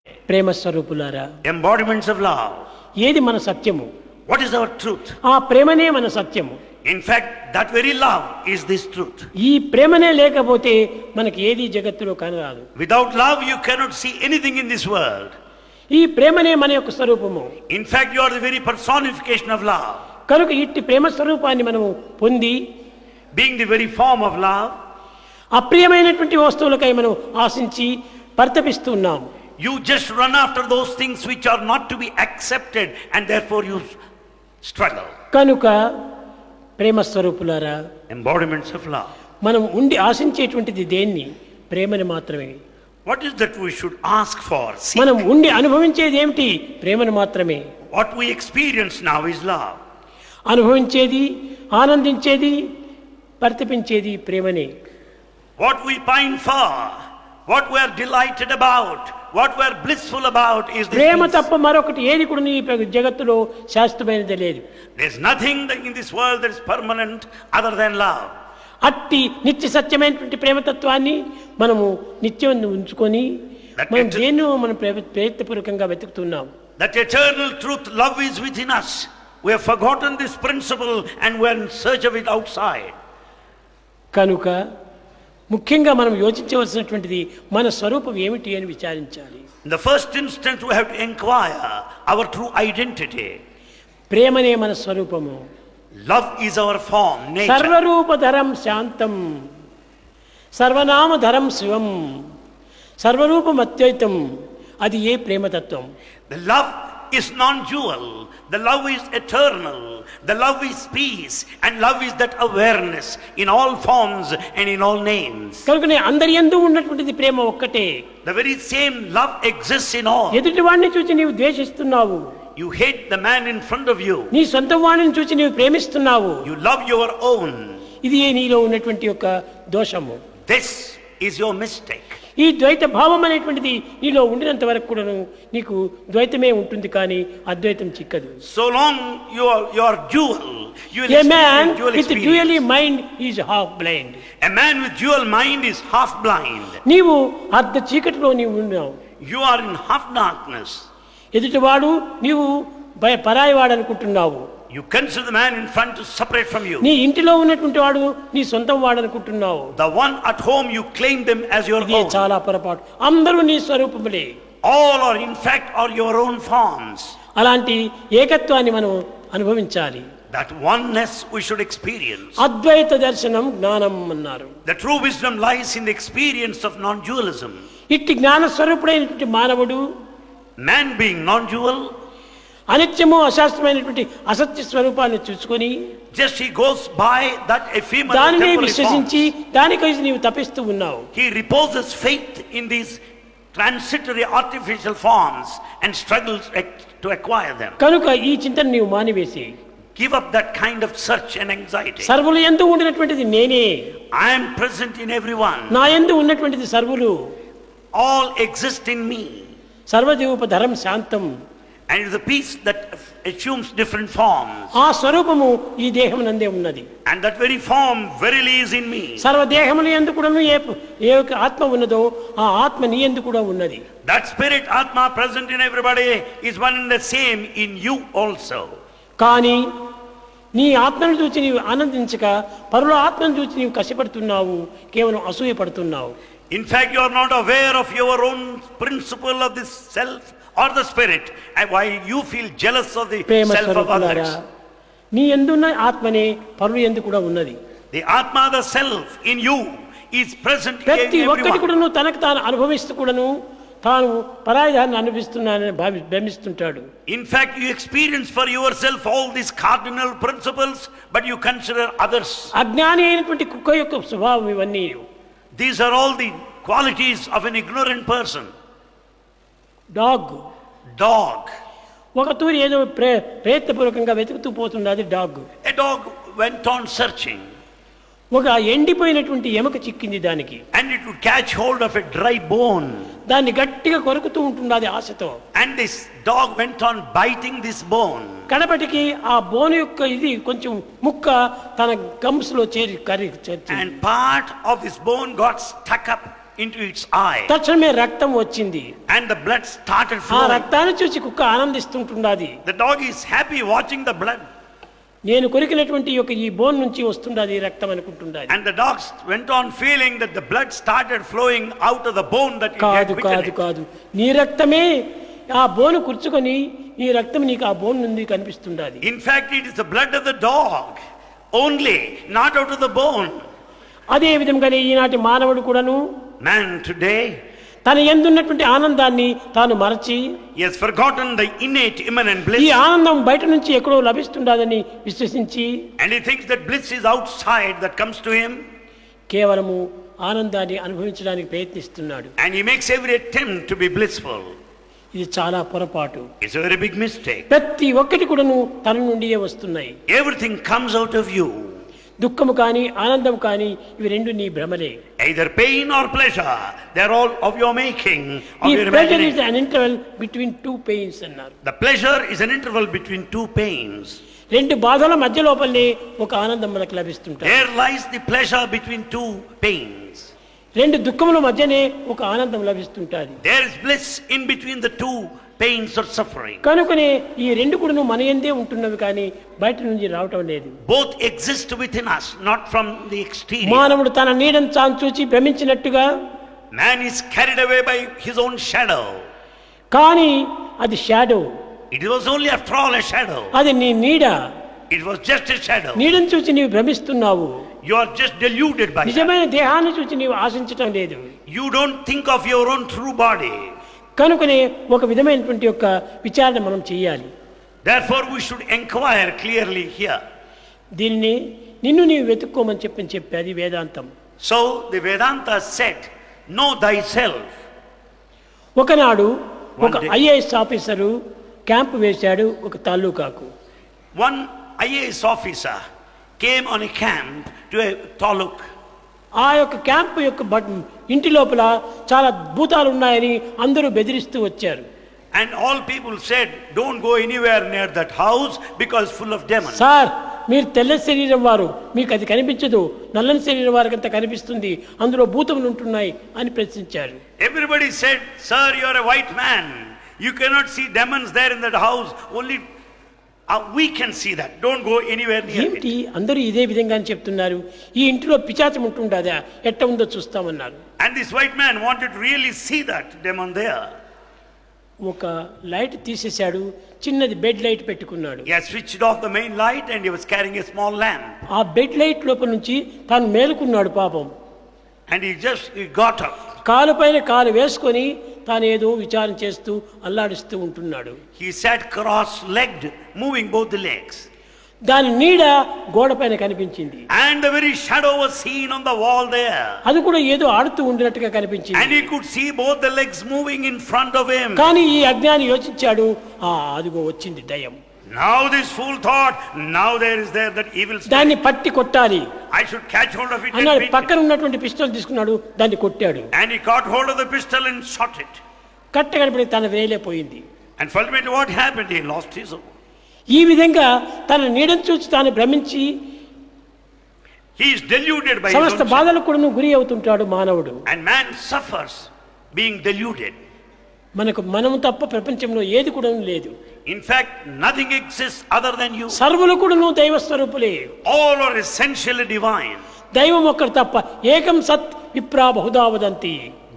ప్రేమ స్వరూపులారా, embodiments of love. ఏది మన సత్యము? What is our truth? ఆ ప్రేమనే మన సత్యము. In fact, that very love is this truth. ఈ ప్రేమనే లేకపోతే మనకి ఏది జగత్తులో కనరాదు. Without love, you cannot see anything in this world. ఈ ప్రేమనే మన యొక్క స్వరూపము. In fact, you are the very personification of love. కనుక ఇట్టి ప్రేమ స్వరూపాన్ని మనము పొంది, Being the very form of love, అప్రియమైనటువంటి వస్తువులకై మనం ఆశించి పరితపిస్తున్నాము. you just run after those things which are not to be accepted, and therefore you struggle. కనుక ప్రేమ స్వరూపులారా, Embodiments of love. మనం ఉండి ఆశించేటువంటిది దేన్ని? ప్రేమని మాత్రమే. What is that we should ask for? See, మనం ఉండి అనుభవించేది ఏమిటి? ప్రేమను మాత్రమే. what we experience now is love. అనుభవించేది, ఆనందించేది, పరితపించేది ప్రేమనే. What we pine for, what we are delighted about, what we are blissful about is this Prema peace. తప్ప మరొకటి ఏది కూడా ఈ జగత్తులో శాశ్వతమైనది లేదు. There's nothing in this world that is permanent other than love. అట్టి నిత్య సత్యమైనటువంటి ప్రేమతత్వాన్ని మనము నిత్యం ఉంచుకొని మనం దేన్నో మనం ప్రయత్నపూర్వకంగా వెతుకుతున్నాం. That eternal truth, love is within us. We have forgotten this principle and we are in search of it outside. కనుక ముఖ్యంగా మనం యోచించవలసినటువంటిది మన స్వరూపం ఏమిటి అని విచారించాలి. In the first instance, we have to inquire our true identity. ప్రేమనే మన స్వరూపము. Love is our form, nature. సర్వరూపధరం శాంతం, సర్వనామధరం శివం, సర్వరూపం అద్వైతం. అది ఏ ప్రేమతత్వం? The love is non-dual. The love is eternal. The love is peace. And love is that awareness in all forms and in all names. కనుకనే అందరి యందు ఉన్నటువంటిది ప్రేమ ఒక్కటే. The very same love exists in all. ఎదుటి వాడిని చూసి నీవు ద్వేషిస్తున్నావు, You hate the man in front of you. నీ సొంత వాడిని చూసి నీవు ప్రేమిస్తున్నావు. You love your own. ఇది నీలో ఉన్నటువంటి యొక్క దోషము. This is your mistake. ఈ ద్వైత భావం అనేటువంటిది నీలో ఉండినంత వరకు కూడాను నీకు ద్వైతమే ఉంటుంది, కానీ అద్వైతం చిక్కదు. So long you are dual. You will A man experience dual with experience. dually mind is half blind. A man with dual mind is half blind. నీవు అర్ధ చీకటిలో నీవు ఉన్నావు. You are in half darkness. ఎదుటివాడు నీవు పరాయివాడు అనుకుంటున్నావు. You consider the man in front to separate from you. నీ ఇంటిలో ఉన్నటువంటి వాడు నీ సొంతం వాడు అనుకుంటున్నావు. The one at home, you claim them as your ఇది own. చాలా పొరపాటు. అందరూ నీ స్వరూపములే. All are in fact are your own forms. అలాంటి ఏకత్వాన్ని మనం అనుభవించాలి. That oneness we should experience. అద్వైత దర్శనం జ్ఞానం అన్నారు. The true wisdom lies in the experience of non-dualism. ఇట్టి జ్ఞాన స్వరూపుడైనటువంటి మానవుడు Man being non-dual, అనిత్యము అశాస్త్రమైనటువంటి అసత్య స్వరూపాన్ని చూసుకొని just he goes by that ephemeral దానిని temporary విశ్వసించి forms. దానికై నీవు తపిస్తూ ఉన్నావు. He reposes faith in these transitory artificial forms and struggles to acquire them. కనుక ఈ చింతన నీవు మానివేసి Give up that kind of search and anxiety. సర్వులు యందు ఉండినటువంటిది నేనే, I am present in everyone. నా యందు ఉన్నటువంటిది సర్వులు, All exist in me. సర్వదేవోపధరం శాంతం. And it is the peace that assumes different forms. ఆ స్వరూపము ఈ దేహం నందే ఉన్నది. And that very form verily is in me. సర్వదేహముల యందు కూడాను ఏ యొక్క ఆత్మ ఉన్నదో ఆ ఆత్మ నీ యందు కూడా ఉన్నది. That spirit Atma present in everybody is one and the same in you also. కానీ నీ ఆత్మను చూచి నీవు ఆనందించక పరుల ఆత్మను చూచి నీవు కష్టపడుతున్నావు, కేవలం అసూయ పడుతున్నావు. In fact, you are not aware of your own principle of this self or the spirit, and why you feel jealous of the Prema self of స్వరూపులారా, others. నీ యందున్న ఆత్మనే పరుల యందు కూడా ఉన్నది. The Atma, the self in you, is present in ప్రతి ఒక్కటి everyone. కూడాను తనకు తాను అనుభవిస్తూ కూడాను తాను పరాయిదాన్ని అనుభవిస్తున్నానని భ్రమిస్తుంటాడు. In fact, you experience for yourself all these cardinal principles, but you consider others. అజ్ఞాని అయినటువంటి కుక్క యొక్క స్వభావం ఇవన్నీ. These are all the qualities of an ignorant person. Dog, Dog. ఒక తూరి ఏదో ప్రయత్నపూర్వకంగా వెతుకుతూ పోతున్నది dog. A dog went on searching, ఒక ఎండిపోయినటువంటి ఎముక చిక్కింది దానికి. and it would catch hold of a dry bone. దాన్ని గట్టిగా కొరుకుతూ ఉంటున్నది ఆశతో. And this dog went on biting this bone. కడపటికి ఆ బోన్ యొక్క ఇది కొంచెం ముక్క తన గమ్స్ లో చేరి And part of this bone got stuck up into its eye, తక్షణమే రక్తం వచ్చింది. and the blood started ఆ flowing. రక్తాన్ని చూసి కుక్క ఆనందిస్తుంటున్నది. The dog is happy watching the blood, నేను కొరికినటువంటి ఈ బోన్ నుంచి వస్తుండది రక్తం అనుకుంటున్నది. and the dog went on feeling that the blood started flowing out of the bone that it had కాదు bitten కాదు it. కాదు, నీ రక్తమే ఆ బోను కూర్చుకొని ఈ రక్తం నీకు ఆ బోన్ నుండి కనిపిస్తుండది. In fact, it is the blood of the dog only, not out of the bone. అదే విధంగానే ఈనాటి మానవుడు కూడాను Man today, తన యందున్నటువంటి ఆనందాన్ని తాను మరచి he has forgotten the innate immanent bliss, ఈ ఆనందం బయట నుంచి ఎక్కడో లభిస్తుండదని విశ్వసించి and he thinks that bliss is outside that comes to him, కేవలము ఆనందాన్ని అనుభవించడానికి ప్రయత్నిస్తున్నాడు. and he makes every attempt to be blissful. ఇది చాలా పొరపాటు. It's a very big mistake. ప్రతి ఒక్కటి కూడాను తన నుండియే వస్తున్నాయి. Everything comes out of you. దుఃఖము కానీ ఆనందం కానీ ఇవి రెండు నీ భ్రమలే. Either pain or pleasure, they're all of your making, of ఈ your pressure is imagination. An interval between two pains అన్నారు. The pleasure is an interval between two pains. రెండు బాధల మధ్య లోపలనే ఒక ఆనందం మనకు లభిస్తుంటాయి. There lies the pleasure between two pains. రెండు దుఃఖముల మధ్యనే ఒక ఆనందం లభిస్తుంటాది. There is bliss in between the two pains or suffering. కనుకనే ఈ రెండు కూడాను మన యందే ఉంటున్నవి కానీ బయట నుంచి రావటం లేదు. Both exist within us, not from the exterior. మానవుడు తన నీడను తాను చూచి భ్రమించినట్టుగా Man is carried away by his own shadow. కానీ అది shadow, It was only after all a shadow. అది నీ నీడ. It was just a shadow. నీడను చూసి నీవు భ్రమిస్తున్నావు. You are just deluded by that. నిజమైన దేహాన్ని చూసి నీవు ఆశించటం లేదు. You don't think of your own true body. కనుకనే ఒక విధమైనటువంటి యొక్క విచారణ మనం చేయాలి. Therefore, we should inquire clearly here. దీనిని నిన్ను నీవు వెతుక్కోమని చెప్పేది వేదాంతం. So, the Vedanta said, know thyself. ఒకనాడు ఒక One day. IAS officer camp వేశాడు ఒక తాలూకాకు. One IAS officer came on a camp to a taluk. ఆ యొక్క క్యాంపు యొక్క ఇంటి లోపల చాలా భూతాలు ఉన్నాయని అందరూ బెదిరిస్తూ వచ్చారు. And all people said, don't go anywhere near that house because full of demons. Sir, మీరు తెల్ల శరీరం వారు, మీకు అది కనిపించదు, నల్లని శరీరం వారికి అంత కనిపిస్తుంది, అందులో భూతములు ఉంటున్నాయి అని ప్రశ్నించారు. Everybody said, sir, you are a white man. You cannot see demons there in that house. Only we can see that. Don't go anywhere near ఏమిటి it. అందరూ ఇదే విధంగా చెప్తున్నారు, ఈ ఇంటిలో పిచాచం ఉంటుండదా, ఎట్ట ఉందో చూస్తామన్నారు. And this white man wanted to really see that demon there. ఒక లైట్ తీసేశాడు, చిన్నది బెడ్ లైట్ పెట్టుకున్నాడు. He had switched off the main light and he was carrying a small lamp. ఆ బెడ్ లైట్ లోపల నుంచి తాను మేలుకున్నాడు పాపం. And he got up. కాలు పైన కాలు వేసుకొని తాను ఏదో విచారం చేస్తూ అల్లాడిస్తూ ఉంటున్నాడు. He sat cross-legged, moving both the legs. దాని నీడ గోడ పైన కనిపించింది. And the very shadow was seen on the wall there. అది కూడా ఏదో ఆడుతూ ఉండినట్టుగా కనిపించింది. And he could see both the legs moving in front of him. కానీ ఈ అజ్ఞాని యోచించాడు, అదిగో వచ్చింది దయ్యం. Now this fool thought, now there is that evil spirit. దాన్ని పట్టి కొట్టాలి I should catch hold of it and అన్నాడు. beat పక్కన it. ఉన్నటువంటి పిస్టల్ తీసుకున్నాడు, దాన్ని కొట్టాడు. And he caught hold of the pistol and shot it. కట్ట కనపడి తన వేలే పోయింది. And ultimately what happened? He lost his own. ఈ విధంగా తన నీడను చూసి తాను భ్రమించి He is deluded by his సమస్త own. బాధలకు కూడా గురి అవుతుంటాడు మానవుడు. And man suffers being deluded. మనము తప్ప ప్రపంచంలో ఏది కూడా లేదు. In fact, nothing exists other than you. సర్వులు కూడా దైవ స్వరూపులే. All are essentially divine. దైవం ఒక్కడు తప్ప ఏకం సత్ విప్రా Bahuda వదంతి.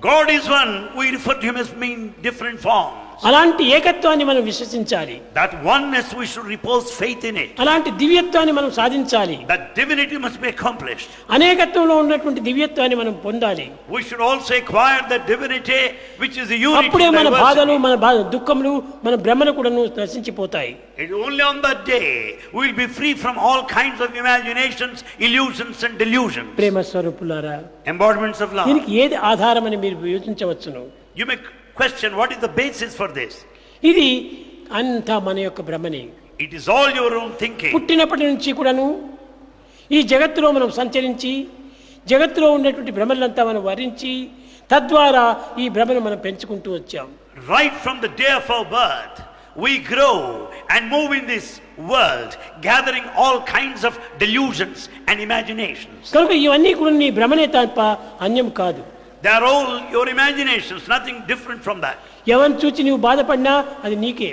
God is one. We refer to him as being different forms. అలాంటి ఏకత్వాన్ని మనం విశ్వసించాలి. That oneness, we should repose faith in it. అలాంటి దివ్యత్వాన్ని మనం సాధించాలి. That divinity must be accomplished. అనేకత్వంలో ఉన్నటువంటి దివ్యత్వాన్ని మనం పొందాలి. We should also acquire that divinity which is the unity. అప్పుడే మన బాధలు, diversity. మన దుఃఖములు, మన భ్రమలు కూడా నశించిపోతాయి. It is only on that day we will be free from all kinds of imaginations, illusions and delusions. ప్రేమ స్వరూపులారా, Embodiments of love. దీనికి ఏది ఆధారమని మీరు యోచించవచ్చును. You may question what is the basis for this. ఇది అంతా మన యొక్క భ్రమని. It is all your own thinking. పుట్టినప్పటి నుంచి కూడాను ఈ జగత్తులో మనం సంచరించి జగత్తులో ఉన్నటువంటి భ్రమలంతా మనం వరించి తద్వారా ఈ భ్రమను మనం పెంచుకుంటూ వచ్చాం. Right from the day of our birth, we grow and move in this world, gathering all kinds of delusions and imaginations. కనుక ఇవన్నీ కూడా నీ భ్రమనే తప్ప అన్యం కాదు. They are all your imaginations, nothing different from that. ఎవరిని చూచి నీవు బాధపడినా అది నీకే.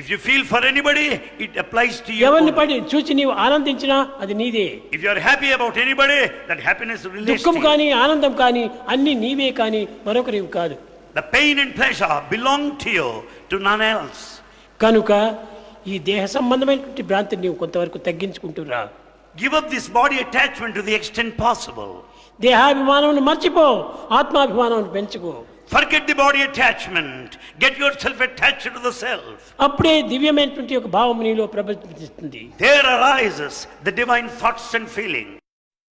If you feel for anybody, it applies to you. ఎవరిని only. చూచి నీవు ఆనందించినా అది నీదే. If you are happy about anybody, that happiness relates to దుఃఖం you. కానీ ఆనందం కానీ అన్ని నీవే కానీ మరొకరివి కాదు. The pain and pleasure belong to you, to none else. కనుక ఈ దేహ సంబంధమైనటువంటి భ్రాంతిని నీవు కొంతవరకు తగ్గించుకుంటురా. Give up this body attachment to the extent possible. దేహాభిమానం మర్చిపో, ఆత్మాభిమానం పెంచుకో. Forget the body attachment. Get yourself attached to the self. అప్పుడే దివ్యమైనటువంటి ఒక భావం నీలో ప్రబలిస్తుంది. There arises the divine thoughts and feelings.